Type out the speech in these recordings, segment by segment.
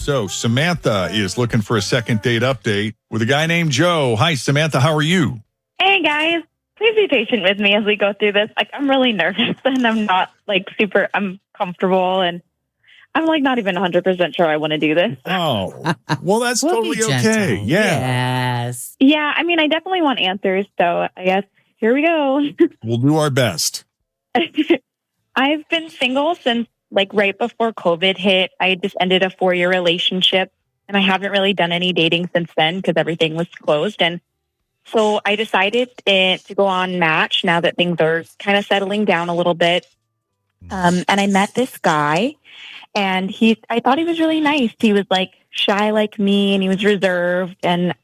So Samantha is looking for a second date update with a guy named Joe. Hi, Samantha. How are you? Hey, guys. Please be patient with me as we go through this. I'm really nervous and I'm not I'm comfortable and I'm not even 100% sure I want to do this. Oh, well, that's We'll totally be gentle. okay. Yeah. Yes. Yeah, I definitely want answers. So I guess here we go. We'll do our best. I've been single since right before COVID hit. I just ended a 4-year relationship and I haven't really done any dating since then because everything was closed. And so I decided to go on Match now that things are kind of settling down a little bit. And I met this guy and I thought he was really nice. He was shy like me and he was reserved. And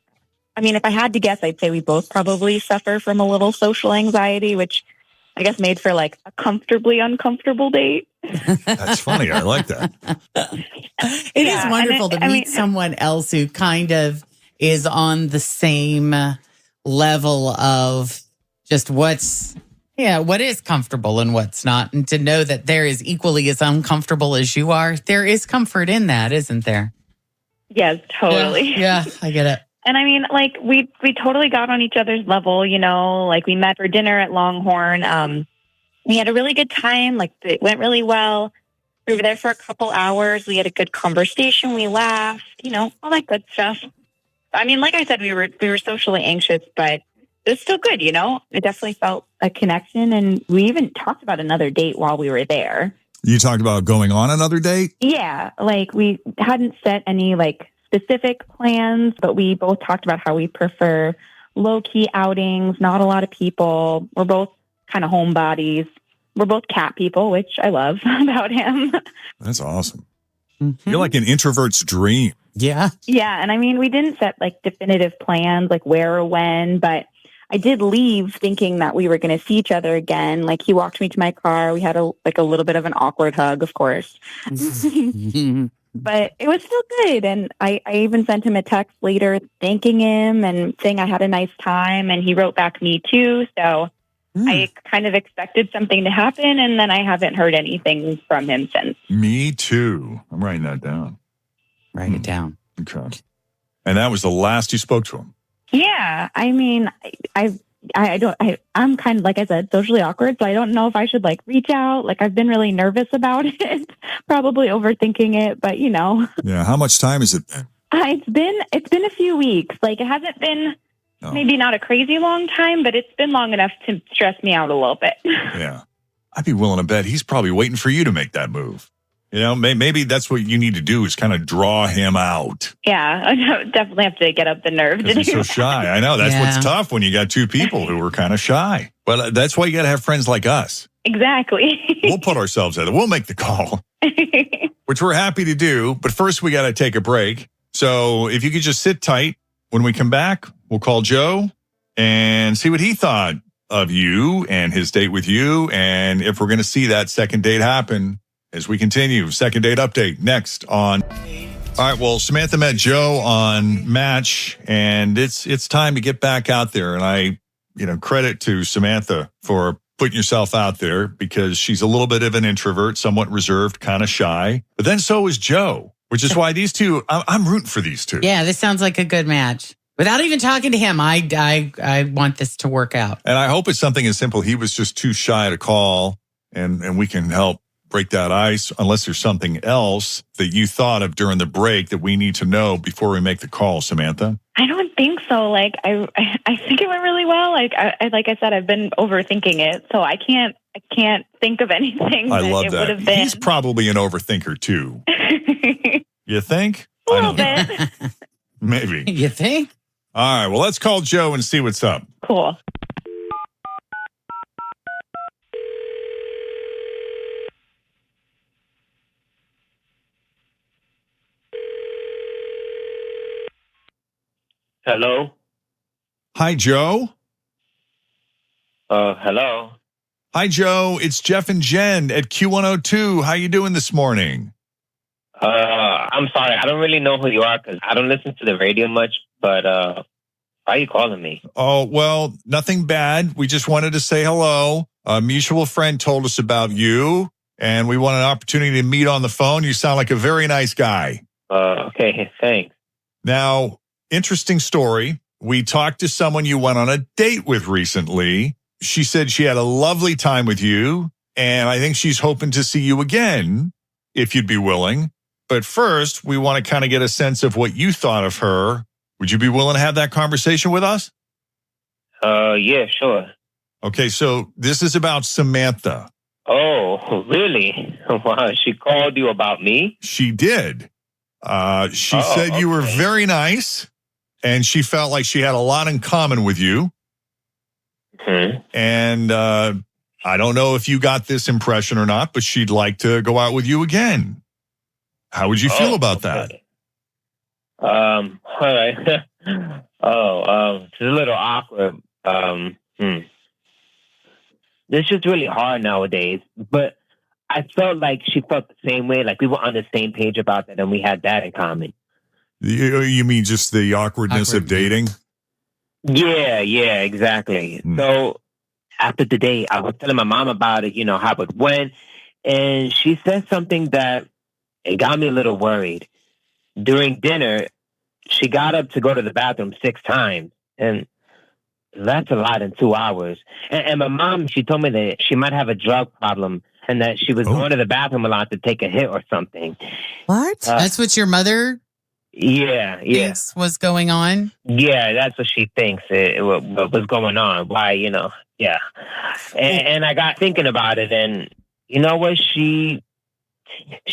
if I had to guess, I'd say we both probably suffer from a little social anxiety, which I guess made for a comfortably uncomfortable date. That's funny. I like that. It is wonderful to meet someone else who kind of is on the same level of just what is comfortable and what's not. And to know that there is equally as uncomfortable as you are, there is comfort in that, isn't there? Yes, totally. Yeah, I get it. And we totally got on each other's level, we met for dinner at Longhorn. We had a really good time. It went really well. We were there for a couple hours. We had a good conversation. We laughed, all that good stuff. Like I said, we were socially anxious, but it was still good, It definitely felt a connection. And we even talked about another date while we were there. You talked about going on another date? Yeah. We hadn't set any specific plans, but we both talked about how we prefer low-key outings, not a lot of people. We're both kind of homebodies. We're both cat people, which I love about him. That's awesome. Mm-hmm. You're like an introvert's dream. Yeah. Yeah. And we didn't set definitive plans, where or when, but I did leave thinking that we were going to see each other again. He walked me to my car. We had a little bit of an awkward hug, of course. But it was still good. And I even sent him a text later thanking him and saying I had a nice time. And he wrote back me too. So I kind of expected something to happen. And then I haven't heard anything from him since. Me too. I'm writing that down. Write it down. Okay. And that was the last you spoke to him? Yeah. I'm kind of, like I said, socially awkward. So I don't know if I should reach out. I've been really nervous about it, probably overthinking it, but Yeah. How much time has it been? It's been a few weeks. It hasn't been maybe not a crazy long time, but it's been long enough to stress me out a little bit. Yeah. I'd be willing to bet he's probably waiting for you to make that move. Maybe that's what you need to do is kind of draw him out. Yeah, I definitely have to get up the nerve to do He's so shy. I know. That's what's tough when you got two people who are kind of shy. But that's why you got to have friends like us. Exactly. We'll put ourselves out there. We'll make the call, which we're happy to do. But first, we got to take a break. So if you could just sit tight. When we come back, we'll call Joe and see what he thought of you and his date with you. And if we're going to see that second date happen. As we continue, second date update next on. All right, well, Samantha met Joe on Match, and it's time to get back out there. And I, credit to Samantha for putting yourself out there because she's a little bit of an introvert, somewhat reserved, kind of shy. But then so is Joe, which is why these two, I'm rooting for these two. Yeah, this sounds like a good match. Without even talking to him, I want this to work out. And I hope it's something as simple. He was just too shy to call, and we can help break that ice, unless there's something else that you thought of during the break that we need to know before we make the call, Samantha. I don't think so. I think it went really well. Like I said, I've been overthinking it, so I can't think of anything. I love it that. Would have been. He's probably an overthinker too. You think? A little bit. Maybe. You think? All right. Well, let's call Joe and see what's up. Cool. Hello? Hi, Joe. Hello? Hi, Joe. It's Jeff and Jenn at Q102. How you doing this morning? I'm sorry. I don't really know who you are because I don't listen to the radio much, but why are you calling me? Oh, well, nothing bad. We just wanted to say hello. A mutual friend told us about you, and we want an opportunity to meet on the phone. You sound like a very nice guy. Okay, thanks. Now, interesting story. We talked to someone you went on a date with recently. She said she had a lovely time with you, and I think she's hoping to see you again, if you'd be willing. But first, we want to kind of get a sense of what you thought of her. Would you be willing to have that conversation with us? Yeah, sure. Okay, so this is about Samantha. Oh, really? Wow, she called you about me? She did. She said you were very nice, and she felt like she had a lot in common with you. Mm-hmm. And I don't know if you got this impression or not, but she'd like to go out with you again. How would you feel about that? All right. It's a little awkward. This is really hard nowadays, but I felt like she felt the same way. Like we were on the same page about that, and we had that in common. You mean just the awkwardness of dating? Yeah, exactly. So after the date, I was telling my mom about it, how it went, and she said something that it got me a little worried. During dinner, she got up to go to the bathroom 6 times, and that's a lot in 2 hours. And my mom, she told me that she might have a drug problem and that she was going to the bathroom a lot to take a hit or something. What? That's what your mother thinks was going on? Yeah, that's what she thinks what was going on. Why, yeah. And I got thinking about it, and you know what? She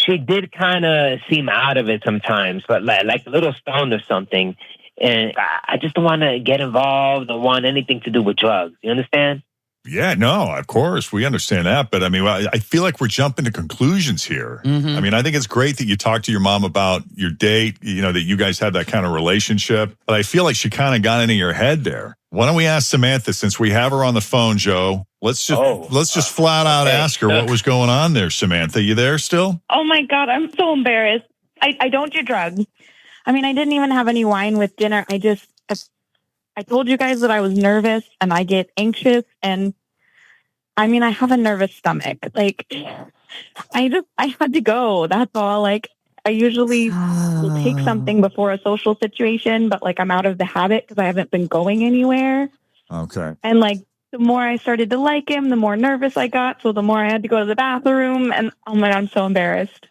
did kind of seem out of it sometimes, but like a little stoned or something. And I just don't want to get involved. Don't want anything to do with drugs. You understand? Yeah, no, of course. We understand that. But I mean, I feel like we're jumping to conclusions here. Mm-hmm. I mean, I think it's great that you talked to your mom about your date, that you guys had that kind of relationship. But I feel like she kind of got into your head there. Why don't we ask Samantha, since we have her on the phone, Joe? Let's just flat out ask her what was going on there, Samantha. You there still? Oh, my God. I'm so embarrassed. I don't do drugs. I mean, I didn't even have any wine with dinner. I told you guys that I was nervous and I get anxious, and I mean, I have a nervous stomach. Like, I had to go. That's all. Like, I usually will take something before a social situation, but like I'm out of the habit because I haven't been going anywhere. Okay. And like the more I started to like him, the more nervous I got. So the more I had to go to the bathroom, and oh my God, I'm so embarrassed.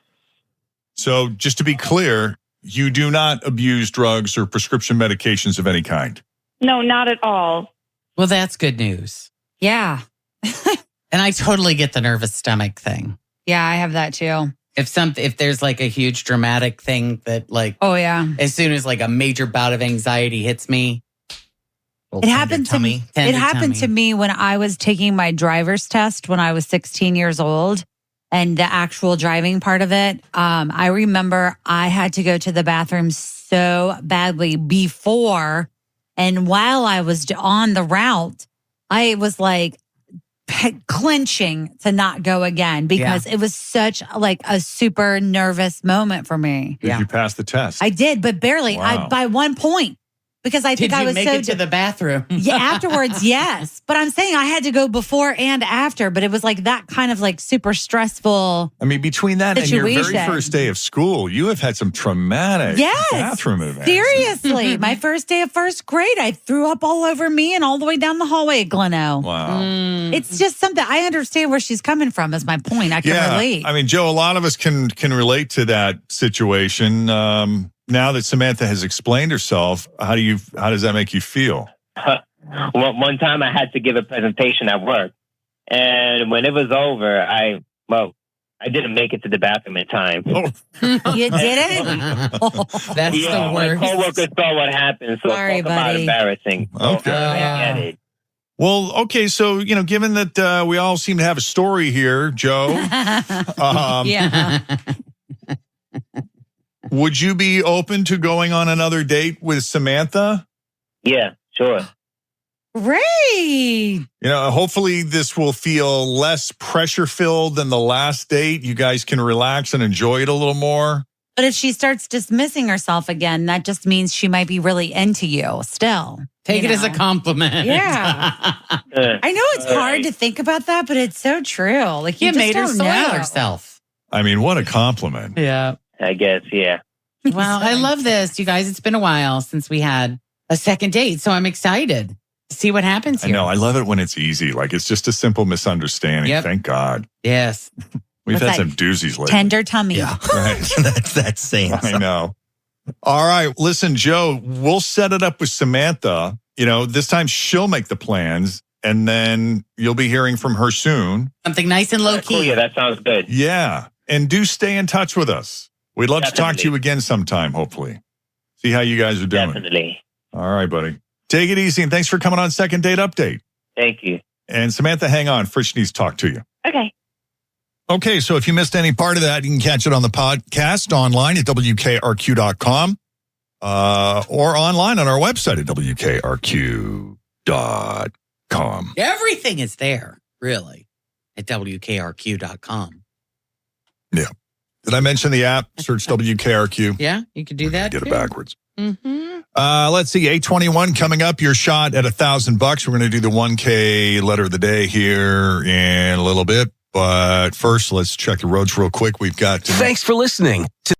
So just to be clear, you do not abuse drugs or prescription medications of any kind? No, not at all. Well, that's good news. Yeah. And I totally get the nervous stomach thing. Yeah, I have that too. If there's like a huge dramatic thing that like, oh yeah, as soon as like a major bout of anxiety hits me, it happened to me. It happened to me when I was taking my driver's test when I was 16 years old. And the actual driving part of it, I remember I had to go to the bathroom so badly before. And while I was on the route, I was like clenching to not go again because it was such like a super nervous moment for me. Did you pass the test? I did, but barely. Wow. By 1 point. Because I think I was make it to the bathroom? Yeah, afterwards, yes. But I'm saying I had to go before and after, but it was like that kind of like super stressful. I mean, between that and your very situation. first day of school, you have had some traumatic bathroom events. Seriously. My first day of first grade, I threw up all over me and all the way down the hallway at Gleno. Wow. It's just something, I understand where she's coming from is my point. I can relate. I mean, Joe, a lot of us can relate to that situation. Now that Samantha has explained herself, how does that make you feel? Well, one time I had to give a presentation at work, and when it was over, I didn't make it to the bathroom in time. Oh. You didn't? That's the worst. My coworkers saw what happened, so Sorry, talk about buddy. embarrassing. Okay. I get it. Well, okay, so, given that we all seem to have a story here, Joe, Yeah. would you be open to going on another date with Samantha? Yeah, sure. Great. Hopefully this will feel less pressure-filled than the last date. You guys can relax and enjoy it a little more. But if she starts dismissing herself again, that just means she might be really into you still. Take it as a compliment. Yeah. I know it's hard to think about that, but it's so true. Like you made her just soil don't know. herself. I mean, what a compliment. Yeah. I guess, yeah. Well, I love this, you guys. It's been a while since we had a second date, so I'm excited to see what happens here. I know. I love it when it's easy. Like it's just a simple misunderstanding. Yep. Thank God. Yes. We've What's had that? some doozies lately. Tender tummy. Yeah. Right. That's saying I know. All right. Listen, Joe, we'll set it up with Samantha. This time she'll make the plans and then you'll be hearing from her soon. Something nice and low key. Cool. Yeah, that sounds good. Yeah. And do stay in touch with us. We'd love to talk to Definitely. you again sometime, hopefully. See how you guys are doing. Definitely. All right, buddy. Take it easy. And thanks for coming on Second Date Update. Thank you. And Samantha, hang on. Fritz needs to talk to you. Okay. Okay, so if you missed any part of that, you can catch it on the podcast online at WKRQ.com or online on our website at WKRQ.com. Everything is there, really, at WKRQ.com. Yeah. Did I mention the app? Search WKRQ. Yeah, you could do that. Get it too. backwards. Mm-hmm. Let's see, 821 coming up. Your shot at $1,000. We're going to do the 1K letter of the day here in a little bit. But first, let's check the roads real quick. We've got... Thanks for listening to